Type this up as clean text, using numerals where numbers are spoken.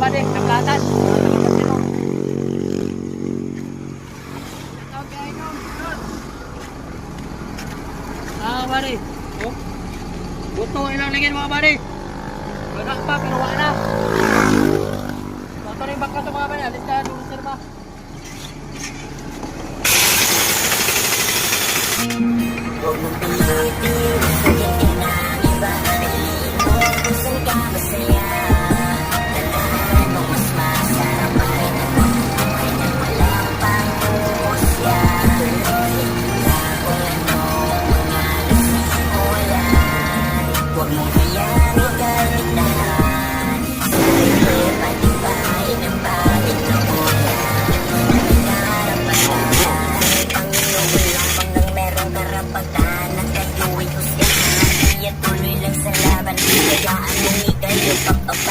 pare, kaplatan. Pare. Oh. Buto ilang lagyan mga pare. Wala pa pero wala na. Motor yung bangka sa mga pare, alis ka doon sir ba? Huwag mong pilitin, sabihin ka na ang iba. Piliin mo kung saan ka masaya. Tandaan mo mas masarap pa rin ang buhay nang walang pangungusya. Tuloy lang kung anong mga nasimulan. Huwag mong hayaan kahit lahat. Sarili patibayin ang bakit na mula. Nangarap pa tayo, Panginoon lamang nang merong karapatan at kayo'y husgahan. Kaya tuloy lang sa laban, hayaan mong ika'y pagpapalagay.